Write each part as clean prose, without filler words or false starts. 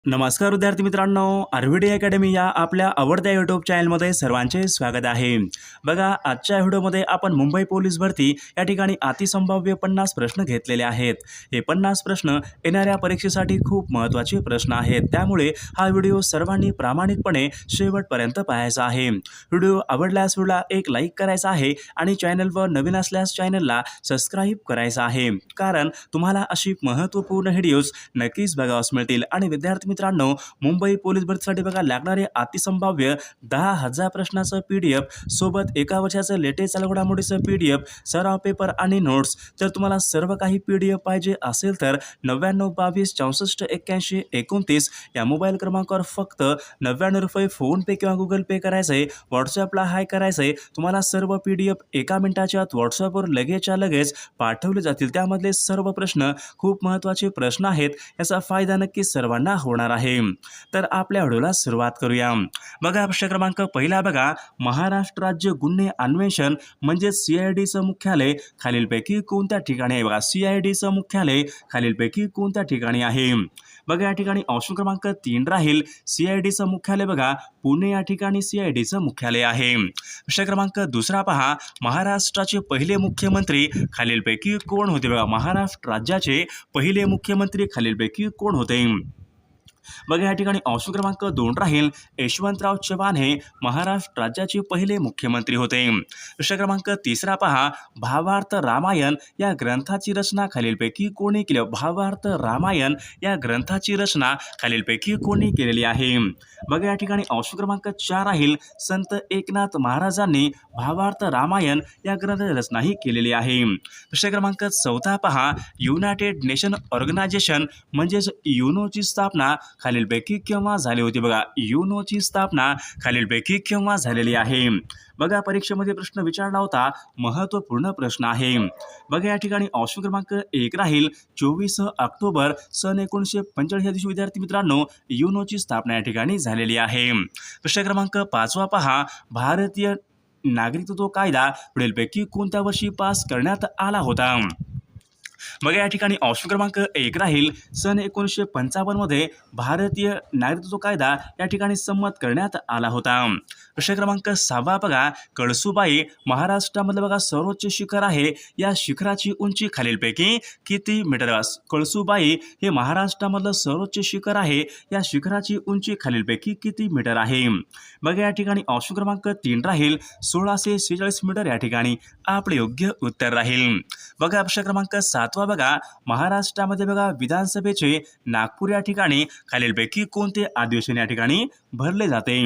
नमस्कार विद्यार्थी मित्रांनो, आरव्हीडी अकॅडमी या आपल्या आवडत्या यूट्यूब चॅनलमध्ये सर्वांचे स्वागत आहे. बघा, आजच्या व्हिडिओमध्ये आपण मुंबई पोलीस भरती या ठिकाणी अतिसंभाव्य 50 प्रश्न घेतलेले आहेत. हे 50 प्रश्न येणाऱ्या परीक्षेसाठी खूप महत्त्वाचे प्रश्न आहेत. त्यामुळे हा व्हिडिओ सर्वांनी प्रामाणिकपणे शेवटपर्यंत पाहायचा आहे. व्हिडिओ आवडल्यास व्हिडिओला एक लाईक करायचा आहे आणि चॅनलवर नवीन असल्यास चॅनलला सबस्क्राईब करायचं आहे. कारण तुम्हाला अशी महत्त्वपूर्ण व्हिडिओज नक्कीच बघावयास मिळतील. आणि विद्यार्थी मित्रांनो, मुंबई पोलीस भरतीसाठी बघा लागणारे अतिसंभाव्य 10,000 प्रश्नाचं PDF सोबत एका वर्षाचं लेटेस्ट चालू घडामोडीचं PDF, सराव पेपर आणि नोट्स. तर तुम्हाला सर्व काही PDF पाहिजे असेल तर 99 22 64 81 29 या मोबाईल क्रमांकावर फक्त 99 रुपये फोनपे किंवा गुगल पे करायचं आहे. व्हॉट्सअपला हाय करायचं आहे. तुम्हाला सर्व PDF एका मिनिटाच्या आत व्हॉट्सअपवर लगेचच्या लगेच पाठवले जातील. त्यामधले सर्व प्रश्न खूप महत्त्वाचे प्रश्न आहेत. याचा फायदा नक्कीच सर्वांना होणार आहे. तर आपल्या व्हिडिओला सुरुवात करूया. बघा, प्रश्न क्रमांक पहिला बघा, महाराष्ट्र राज्य गुन्हे अन्वेषण म्हणजे CIDचं मुख्यालय खालीलपैकी कोणत्या ठिकाणी आहे? बघा, CIDचं मुख्यालय खालीलपैकी कोणत्या ठिकाणी आहे? बघा, या ठिकाणी ऑप्शन क्रमांक 3 राहील. CIDचं मुख्यालय बघा पुणे या ठिकाणी CIDचं मुख्यालय आहे. प्रश्न क्रमांक दुसरा पहा, महाराष्ट्राचे पहिले मुख्यमंत्री खालीलपैकी कोण होते? बघा, महाराष्ट्र राज्याचे पहिले मुख्यमंत्री खालीलपैकी कोण होते? बघा, या ठिकाणी ऑप्शन क्रमांक 2 राहील. यशवंतराव चव्हाण हे महाराष्ट्र राज्याचे पहिले मुख्यमंत्री होते. प्रश्न क्रमांक तिसरा पहा, भावार्थ रामायण या ग्रंथाची रचना खालीलपैकी कोणी केली? भावार्थ रामायण या ग्रंथाची रचना खालीलपैकी कोणी केलेली आहे? बघा, या ठिकाणी ऑप्शन क्रमांक 4 राहील. संत एकनाथ महाराजांनी भावार्थ रामायण या ग्रंथाची रचना ही केलेली आहे. प्रश्न क्रमांक 4 पहा, युनायटेड नेशन ऑर्गनायझेशन म्हणजेच युनोची स्थापना खालीलपैकी केव्हा झाली होती? बघा, युनोची स्थापना खालीलपैकी केव्हा झालेली आहे? बघा, परीक्षेमध्ये प्रश्न विचारला होता, महत्त्वपूर्ण प्रश्न आहे. बघा, या ठिकाणी ऑप्शन क्रमांक 1 राहील. 24 ऑक्टोबर सन 1945 या दिवशी विद्यार्थी मित्रांनो युनोची स्थापना या ठिकाणी झालेली आहे. प्रश्न क्रमांक 5 पहा, भारतीय नागरिकत्व कायदा पुढीलपैकी कोणत्या वर्षी पास करण्यात आला होता? बघा, या ठिकाणी ऑप्शन क्रमांक 1 राहील. सन 1955 मध्ये भारतीय नागरिकत्व कायदा या ठिकाणी संमत करण्यात आला होता. प्रश्न क्रमांक 6 बघा, कळसुबाई महाराष्ट्रामधलं बघा सर्वोच्च शिखर आहे. या शिखराची उंची खालीलपैकी किती मीटर? कळसुबाई हे महाराष्ट्रामधलं सर्वोच्च शिखर आहे. या शिखराची उंची खालीलपैकी किती मीटर आहे? बघा, या ठिकाणी ऑप्शन क्रमांक 3 राहील. 1646 मीटर या ठिकाणी आपले योग्य उत्तर राहील. बघा, प्रश्न क्रमांक 7 बघा, महाराष्ट्रामध्ये बघा विधानसभेचे नागपूर या ठिकाणी खालीलपैकी कोणते अधिवेशन या ठिकाणी भरले जाते?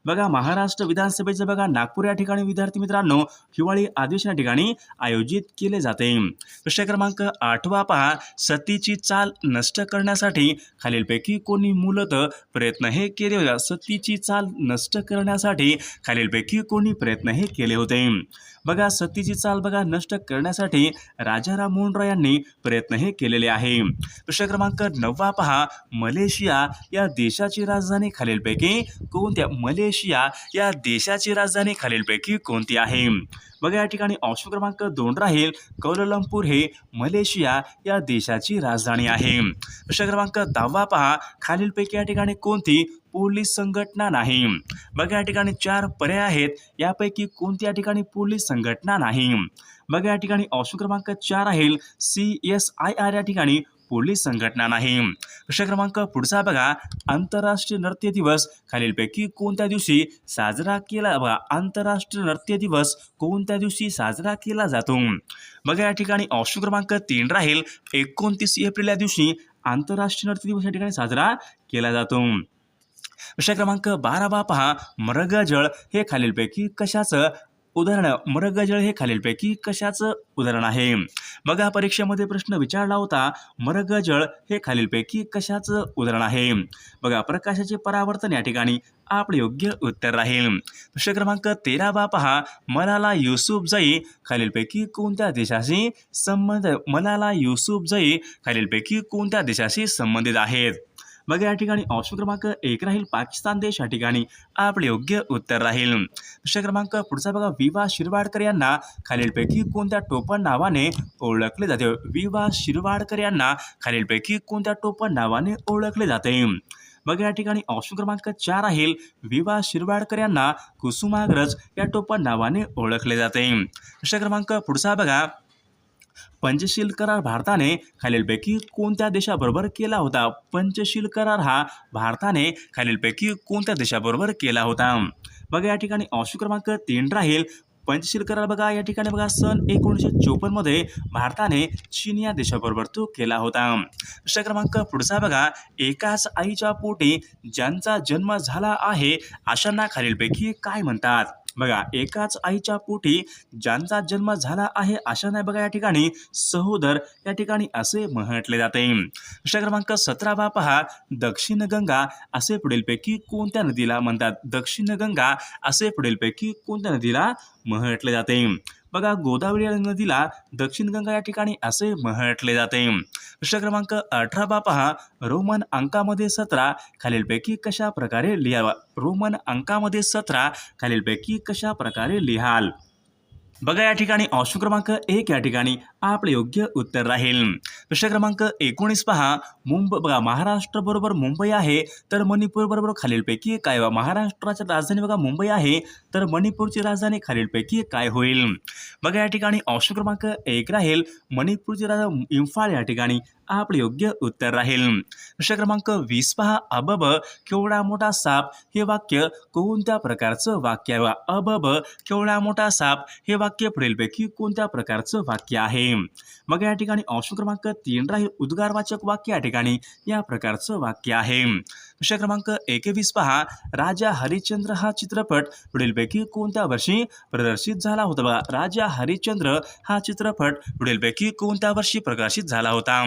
बघा, महाराष्ट्र विधानसभेचे बघा नागपूर या ठिकाणी विद्यार्थी मित्रांनो हिवाळी अधिवेशन या ठिकाणी आयोजित केले जाते. प्रश्न क्रमांक 8 पहा, सतीची चाल नष्ट करण्यासाठी खालीलपैकी कोणी मूलतः प्रयत्न हे केले होते? सतीची चाल नष्ट करण्यासाठी खालीलपैकी कोणी प्रयत्न हे केले होते? बघा, सतीची चाल बघा नष्ट करण्यासाठी राजाराम मोहन रॉय यांनी प्रयत्न हे केलेले आहे. प्रश्न क्रमांक 9 पहा, मलेशिया या देशाची राजधानी खालीलपैकी कोणत्या? मलेशिया या देशाची राजधानी खालीलपैकी कोणती आहे? बघा, या ठिकाणी ऑप्शन क्रमांक 2 राहील. कौलालंपूर हे मलेशिया या देशाची राजधानी आहे. प्रश्न क्रमांक 10 पहा, खालीलपैकी या ठिकाणी कोणती पोलीस संघटना नाही? बघा, या ठिकाणी 4 पर्याय आहेत. यापैकी कोणती या ठिकाणी पोलीस संघटना नाही? बघा, या ठिकाणी ऑप्शन क्रमांक 4 राहील. CSIR या ठिकाणी पोलीस संघटना नाही. प्रश्न क्रमांक पुढचा बघा, आंतरराष्ट्रीय नृत्य दिवस खालीलपैकी कोणत्या दिवशी साजरा केला? बघा, आंतरराष्ट्रीय नृत्य दिवस कोणत्या दिवशी साजरा केला जातो? बघा, या ठिकाणी ऑप्शन क्रमांक 3 राहील. 29 एप्रिल या दिवशी आंतरराष्ट्रीय नृत्य दिवस या ठिकाणी साजरा केला जातो. प्रश्न क्रमांक 12 पहा, मृगजळ हे खालीलपैकी कशाचं उदाहरण? मृगजळ हे खालीलपैकी कशाचं उदाहरण आहे? बघा, परीक्षेमध्ये प्रश्न विचारला होता, मृगजळ हे खालीलपैकी कशाचं उदाहरण आहे? बघा, प्रकाशाचे परावर्तन या ठिकाणी आपले योग्य उत्तर राहील. प्रश्न क्रमांक 13 पहा, मलाला युसुफजई खालीलपैकी कोणत्या देशाशी संबंधित? मलाला युसुफजई खालीलपैकी कोणत्या देशाशी संबंधित आहेत? बघा, या ठिकाणी ऑप्शन क्रमांक 1 राहील. पाकिस्तान देश या ठिकाणी आपले योग्य उत्तर राहील. प्रश्न क्रमांक पुढचा बघा, विवा शिरवाडकर यांना खालीलपैकी कोणत्या टोपण नावाने ओळखले जाते? विवा शिरवाडकर यांना खालीलपैकी कोणत्या टोपण नावाने ओळखले जाते? बघा या ठिकाणी ऑप्शन क्रमांक 4 राहील विवा शिरवाडकर यांना कुसुमाग्रज या टोपण नावाने ओळखले जाते. प्रश्न क्रमांक पुढचा बघा, पंचशील करार भारताने खालीलपैकी कोणत्या देशाबरोबर केला होता? पंचशील करार हा भारताने खालीलपैकी कोणत्या देशाबरोबर केला होता? बघा या ठिकाणी ऑप्शन क्रमांक 3 राहील पंचशील करार. बघा या ठिकाणी बघा सन 1954 मध्ये भारताने चीन या देशाबरोबर तो केला होता. प्रश्न क्रमांक पुढचा बघा, एकाच आईच्या पोटी ज्यांचा जन्म झाला आहे अशांना खालीलपैकी काय म्हणतात? बघा एकाच आईच्या पोटी ज्यांचा जन्म झाला आहे अशांना बघा या ठिकाणी सहोदर या ठिकाणी असे म्हटले जाते. प्रश्न क्रमांक 17 पहा, दक्षिण गंगा असे पुढीलपैकी कोणत्या नदीला म्हणतात? दक्षिण गंगा असे पुढीलपैकी कोणत्या नदीला म्हटले जाते? बघा गोदावरी नदीला दक्षिण गंगा या ठिकाणी असे म्हटले जाते. प्रश्न क्रमांक 18 पहा, रोमन अंकामध्ये 17 खालीलपैकी कशा प्रकारे लिहावा? रोमन अंकामध्ये 17 खालीलपैकी कशा प्रकारे लिहाल? बघा या ठिकाणी ऑप्शन क्रमांक 1 या ठिकाणी आपले योग्य उत्तर राहील. प्रश्न क्रमांक 19 पहा, बघा महाराष्ट्र बरोबर मुंबई आहे तर मणिपूर बरोबर खालीलपैकी काय? महाराष्ट्राची राजधानी बघा मुंबई आहे तर मणिपूरची राजधानी खालीलपैकी काय होईल? बघा या ठिकाणी ऑप्शन क्रमांक 1 राहील मणिपूरची राजधानी इम्फाळ या ठिकाणी आपले योग्य उत्तर राहील. प्रश्न क्रमांक 20 पहा, अबब केवढा मोठा साप हे वाक्य कोणत्या प्रकारचं वाक्य आहे? अबब केवढा मोठा साप हे वाक्य पुढीलपैकी कोणत्या प्रकारचं वाक्य आहे? मग या ठिकाणी ऑप्शन क्रमांक 3 राहील उद्गारवाचक वाक्य या ठिकाणी या प्रकारचं वाक्य आहे. प्रश्न क्रमांक 21 पहा, राजा हरिश्चंद्र हा चित्रपट पुढीलपैकी कोणत्या वर्षी प्रदर्शित झाला होता? बघा राजा हरिश्चंद्र हा चित्रपट पुढीलपैकी कोणत्या वर्षी प्रकाशित झाला होता?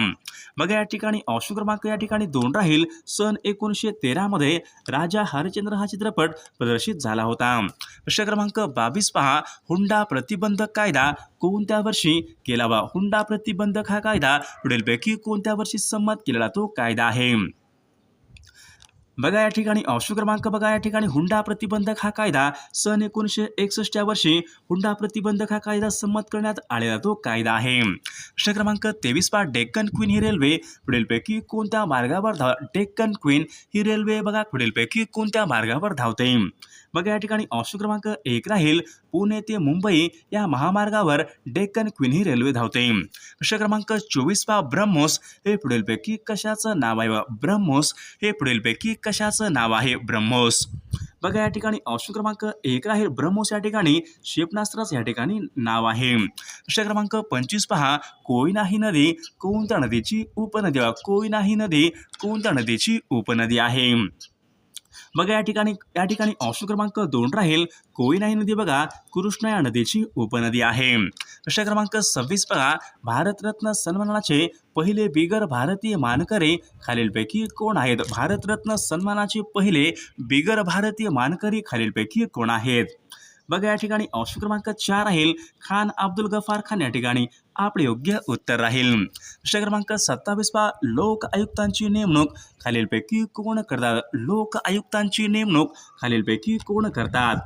बघा या ठिकाणी ऑप्शन क्रमांक या ठिकाणी 2 राहील सन 1913 मध्ये राजा हरिश्चंद्र हा चित्रपट प्रदर्शित झाला होता. प्रश्न क्रमांक 22 पहा, हुंडा प्रतिबंधक कायदा कोणत्या वर्षी केला? हुंडा प्रतिबंधक हा कायदा पुढीलपैकी कोणत्या वर्षी संमत केलेला तो कायदा आहे? बघा या ठिकाणी ऑप्शन क्रमांक बघा या ठिकाणी हुंडा प्रतिबंधक हा कायदा सन 1961 वर्षी हुंडा प्रतिबंधक हा कायदा संमत करण्यात आलेला तो कायदा आहे. प्रश्न क्रमांक 23 पहा, डेक्कन क्वीन ही रेल्वे पुढीलपैकी कोणत्या मार्गावर डेक्कन क्वीन ही रेल्वे बघा पुढीलपैकी कोणत्या मार्गावर धावते? बघा या ठिकाणी ऑप्शन क्रमांक 1 राहील पुणे ते मुंबई या महामार्गावर डेक्कन क्वीन ही रेल्वे धावते. प्रश्न क्रमांक 24 पहा, ब्रह्मोस हे पुढीलपैकी कशाचं नाव आहे? ब्रह्मोस हे पुढीलपैकी कशाचं नाव आहे? ब्रह्मोस. बघा या ठिकाणी ऑप्शन क्रमांक 1 राहील ब्रह्मोस या ठिकाणी क्षेपणास्त्राचं या ठिकाणी नाव आहे. प्रश्न क्रमांक 25 पहा, कोयना ही नदी कोणत्या नदीची उपनदी? कोयना ही नदी कोणत्या नदीची उपनदी आहे? बघा या ठिकाणी ऑप्शन क्रमांक 2 राहील कोयना ही नदी बघा कृष्णा या नदीची उपनदी आहे. प्रश्न क्रमांक 26 बघा, भारतरत्न सन्मानाचे पहिले बिगर भारतीय मानकरी खालीलपैकी कोण आहेत? भारतरत्न सन्मानाचे पहिले बिगर भारतीय मानकरी खालीलपैकी कोण आहेत? बघा या ठिकाणी ऑप्शन क्रमांक 4 राहील खान अब्दुल गफार खान या ठिकाणी आपले योग्य उत्तर राहील. प्रश्न क्रमांक 27 पहा, लोक आयुक्तांची नेमणूक खालीलपैकी कोण करतात? लोक आयुक्तांची नेमणूक खालीलपैकी कोण करतात?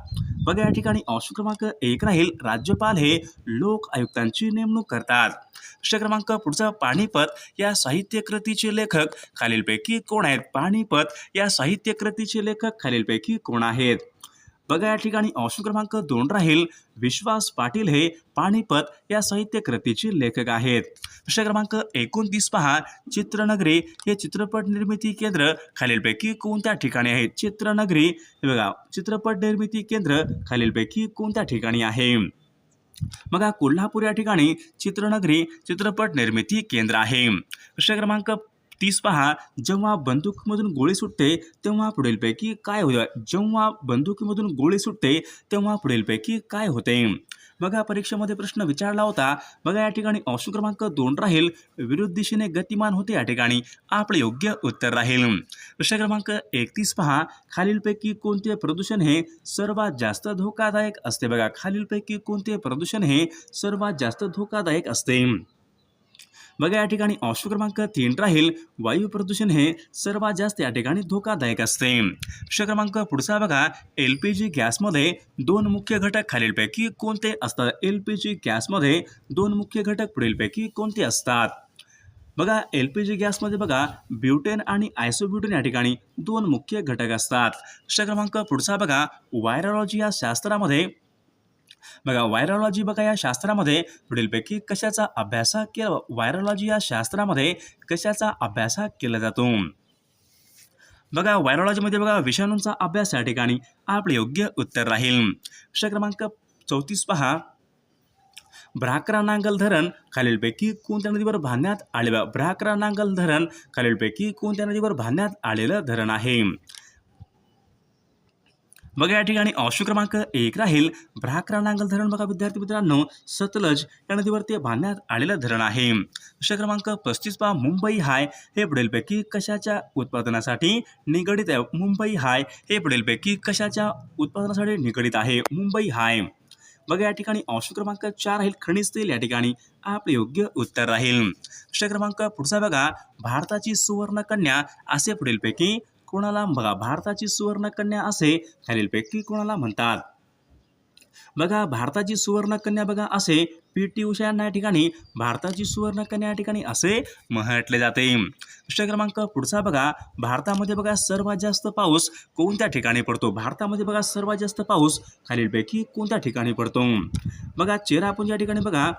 बघा या ठिकाणी ऑप्शन क्रमांक 1 राहील राज्यपाल हे लोक आयुक्तांची नेमणूक करतात. प्रश्न क्रमांक पुढचा, पानिपत या साहित्य कृतीचे लेखक खालीलपैकी कोण आहेत? पानिपत या साहित्य कृतीचे लेखक खालीलपैकी कोण आहेत? बघा या ठिकाणी ऑप्शन क्रमांक 2 राहील विश्वास पाटील हे पानिपत या साहित्य कृतीचे लेखक आहेत. प्रश्न क्रमांक 29 पहा, चित्रनगरी हे चित्रपट निर्मिती केंद्र खालीलपैकी कोणत्या ठिकाणी आहे? चित्रनगरी हे बघा चित्रपट निर्मिती केंद्र खालीलपैकी कोणत्या ठिकाणी आहे? बघा कोल्हापूर या ठिकाणी चित्रनगरी चित्रपट निर्मिती केंद्र आहे. प्रश्न क्रमांक 30 पहा, जेव्हा बंदुकीमधून गोळी सुटते तेव्हा पुढीलपैकी काय होते? जेव्हा बंदुकीमधून गोळी सुटते तेव्हा पुढीलपैकी काय होते? बघा परीक्षेमध्ये प्रश्न विचारला होता. बघा या ठिकाणी ऑप्शन क्रमांक 2 राहील विरुद्ध दिशेने गतिमान होते या ठिकाणी आपले योग्य उत्तर राहील. प्रश्न क्रमांक 31 पहा, खालीलपैकी कोणते प्रदूषण हे सर्वात जास्त धोकादायक असते? बघा खालीलपैकी कोणते प्रदूषण हे सर्वात जास्त धोकादायक असते? बघा या ठिकाणी ऑप्शन क्रमांक 3 राहील वायू प्रदूषण हे सर्वात जास्त या ठिकाणी धोकादायक असते. प्रश्न क्रमांक पुढचा बघा, LPG गॅसमध्ये 2 मुख्य घटक खालीलपैकी कोणते असतात? LPG गॅसमध्ये 2 मुख्य घटक पुढीलपैकी कोणते असतात? बघा LPG गॅसमध्ये बघा ब्युटेन आणि आयसोब्युटेन या ठिकाणी दोन मुख्य घटक असतात. प्रश्न क्रमांक पुढचा बघा व्हायरॉलॉजी या शास्त्रामध्ये बघा व्हायरॉलॉजी बघा या शास्त्रामध्ये पुढीलपैकी कशाचा अभ्यास केला व्हायरॉलॉजी या शास्त्रामध्ये कशाचा अभ्यास केला जातो. बघा व्हायरॉलॉजीमध्ये बघा विषाणूंचा अभ्यास या ठिकाणी आपले योग्य उत्तर राहील. प्रश्न क्रमांक 34 पहा भ्राकरा नांगल धरण खालीलपैकी कोणत्या नदीवर बांधण्यात आले भ्राकरा नांगल धरण खालीलपैकी कोणत्या नदीवर बांधण्यात आलेलं धरण आहे. बघा या ठिकाणी ऑप्शन क्रमांक 1 राहील भ्राकरा नांगल धरण बघा विद्यार्थी मित्रांनो सतलज या नदीवर ते बांधण्यात आलेलं धरण आहे. प्रश्न क्रमांक 35 पहा मुंबई हाय हे पुढीलपैकी कशाच्या उत्पादनासाठी निगडित आहे. मुंबई हाय हे पुढीलपैकी कशाच्या उत्पादनासाठी निगडित आहे. मुंबई हाय बघा या ठिकाणी ऑप्शन क्रमांक 4 राहील खनिज तेल या ठिकाणी आपले योग्य उत्तर राहील. प्रश्न क्रमांक पुढचा बघा भारताची सुवर्ण कन्या असे पुढीलपैकी कोणाला बघा भारताची सुवर्ण कन्या असे खालीलपैकी कोणाला म्हणतात. बघा भारताची सुवर्ण कन्या बघा असे PT उषा यांना या ठिकाणी भारताची सुवर्ण कन्या या ठिकाणी असे म्हटले जाते. प्रश्न क्रमांक पुढचा बघा भारतामध्ये बघा सर्वात जास्त पाऊस कोणत्या ठिकाणी पडतो. भारतामध्ये बघा सर्वात जास्त पाऊस खालीलपैकी कोणत्या ठिकाणी पडतो. बघा चेरापुंजी या ठिकाणी बघा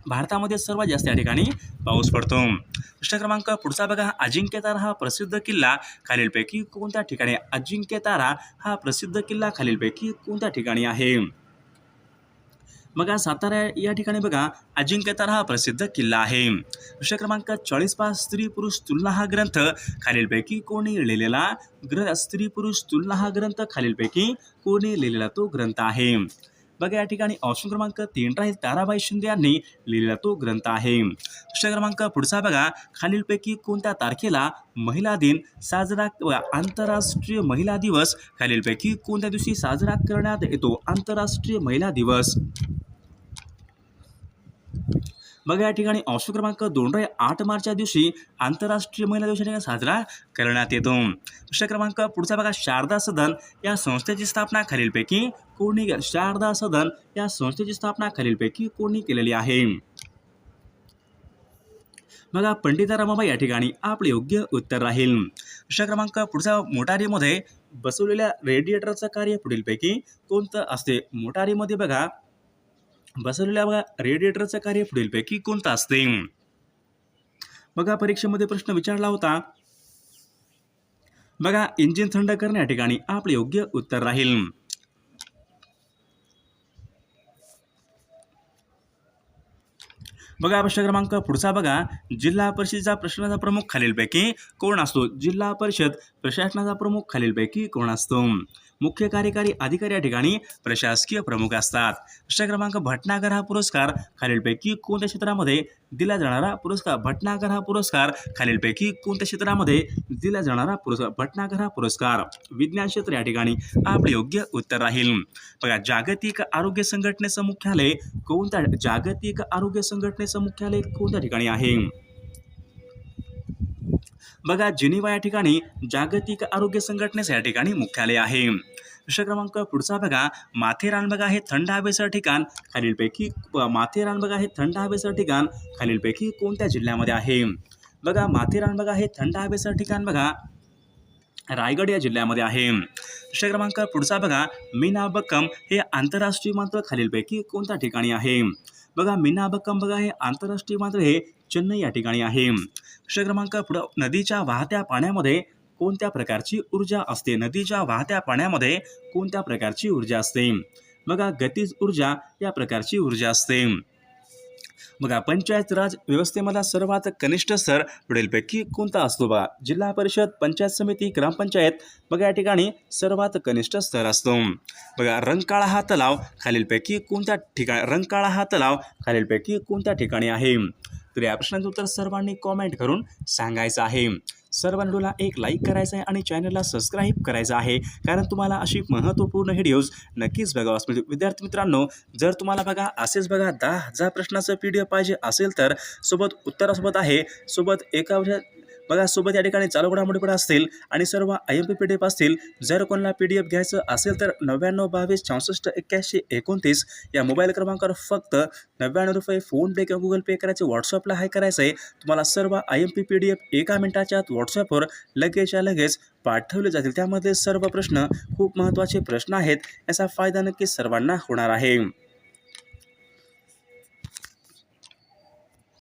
भारतामध्ये सर्वात जास्त या ठिकाणी पाऊस पडतो. प्रश्न क्रमांक पुढचा बघा अजिंक्यतारा हा प्रसिद्ध किल्ला खालीलपैकी कोणत्या ठिकाणी. अजिंक्यतारा हा प्रसिद्ध किल्ला खालीलपैकी कोणत्या ठिकाणी आहे. बघा सातारा या ठिकाणी बघा अजिंक्यतारा हा प्रसिद्ध किल्ला आहे. प्रश्न क्रमांक 40 पहा स्त्री पुरुष तुलना हा ग्रंथ खालीलपैकी कोणी लिहिलेला स्त्री पुरुष तुलना हा ग्रंथ खालीलपैकी कोणी लिहिलेला तो ग्रंथ आहे. बघा या ठिकाणी ऑप्शन क्रमांक 3 राहील ताराबाई शिंदे यांनी लिहिलेला तो ग्रंथ आहे. प्रश्न क्रमांक पुढचा बघा खालीलपैकी कोणत्या तारखेला महिला दिन साजरा आंतरराष्ट्रीय महिला दिवस खालीलपैकी कोणत्या दिवशी साजरा करण्यात येतो. आंतरराष्ट्रीय महिला दिवस बघा या ठिकाणी ऑप्शन क्रमांक 2 राहील 8 मार्च या दिवशी आंतरराष्ट्रीय महिला दिवस साजरा करण्यात येतो. प्रश्न क्रमांक पुढचा बघा शारदा सदन या संस्थेची स्थापना खालीलपैकी कोणी शारदा सदन या संस्थेची स्थापना खालीलपैकी कोणी केलेली आहे. बघा पंडिता रमाबाई या ठिकाणी आपले योग्य उत्तर राहील. प्रश्न क्रमांक पुढचा मोटारीमध्ये बसवलेल्या रेडिएटरचं कार्य पुढीलपैकी कोणतं असते. मोटारीमध्ये बघा बसवलेल्या बघा रेडिएटरचं कार्य पुढीलपैकी कोणतं असते. बघा परीक्षेमध्ये प्रश्न विचारला होता. बघा इंजिन थंड करणे या ठिकाणी आपले योग्य उत्तर राहील. बघा प्रश्न क्रमांक पुढचा बघा जिल्हा परिषदेचा प्रशासनाचा प्रमुख खालीलपैकी कोण असतो. जिल्हा परिषद प्रशासनाचा प्रमुख खालीलपैकी कोण असतो. मुख्य कार्यकारी अधिकारी या ठिकाणी प्रशासकीय प्रमुख असतात. प्रश्न क्रमांक भटनागर हा पुरस्कार खालीलपैकी कोणत्या क्षेत्रामध्ये दिला जाणारा पुरस्कार. भटनागर हा पुरस्कार खालीलपैकी कोणत्या क्षेत्रामध्ये दिला जाणारा पुरस्कार. भटनागर हा पुरस्कार विज्ञान क्षेत्र या ठिकाणी आपले योग्य उत्तर राहील. बघा जागतिक आरोग्य संघटनेचं मुख्यालय कोणत्या जागतिक आरोग्य संघटनेचं मुख्यालय कोणत्या ठिकाणी आहे. बघा जिनिव्हा या ठिकाणी जागतिक आरोग्य संघटनेचं या ठिकाणी मुख्यालय आहे. प्रश्न क्रमांक पुढचा बघा माथेरान बघा हे थंड हवेचं ठिकाण खालीलपैकी माथेरान बघा हे थंड हवेचं ठिकाण खालीलपैकी कोणत्या जिल्ह्यामध्ये आहे. बघा माथेरान बघा हे थंड हवेचं ठिकाण बघा रायगड या जिल्ह्यामध्ये आहे. प्रश्न क्रमांक पुढचा बघा मीनाबक्कम हे आंतरराष्ट्रीय विमानतळ खालीलपैकी कोणत्या ठिकाणी आहे. बघा मीनाबक्कम बघा हे आंतरराष्ट्रीय विमानतळ हे चेन्नई या ठिकाणी आहे. प्रश्न क्रमांक पुढं नदीच्या वाहत्या पाण्यामध्ये कोणत्या प्रकारची ऊर्जा असते. नदीच्या वाहत्या पाण्यामध्ये कोणत्या प्रकारची ऊर्जा असते. बघा गतिज ऊर्जा या प्रकारची ऊर्जा असते. बघा पंचायत राज व्यवस्थेमधला सर्वात कनिष्ठ स्तर पुढीलपैकी कोणता असतो. बघा जिल्हा परिषद पंचायत समिती ग्रामपंचायत बघा या ठिकाणी सर्वात कनिष्ठ स्तर असतो. बघा रंकाळा हा तलाव खालीलपैकी कोणत्या ठिकाणी रंकाळा हा तलाव खालीलपैकी कोणत्या ठिकाणी आहे. तर या प्रश्नाचं उत्तर सर्वांनी कॉमेंट करून सांगायचं आहे. सर्व व्हिडिओला एक लाईक करायचं आहे आणि चॅनलला सबस्क्राईब करायचं आहे, कारण तुम्हाला अशी महत्त्वपूर्ण व्हिडिओज नक्कीच बघावास मिळतील. विद्यार्थी मित्रांनो जर तुम्हाला बघा असेच बघा 10,000 प्रश्नाचं PDF पाहिजे असेल तर सोबत उत्तरासोबत आहे सोबत एका बघा सोबत या ठिकाणी चालू घडामोडी पण असतील आणि सर्व IMP PDF असतील. जर कोणाला PDF घ्यायचं असेल तर 9922 64 81 29 या मोबाईल क्रमांकावर फक्त ₹99 फोनपे किंवा गुगल पे करायचे, व्हॉट्सअपला हाय करायचं आहे. तुम्हाला सर्व IMP PDF एका मिनिटाच्या आत व्हॉट्सअपवर लगेचच्या लगेच पाठवले जातील. त्यामध्ये सर्व प्रश्न खूप महत्त्वाचे प्रश्न आहेत. याचा फायदा नक्कीच सर्वांना होणार आहे.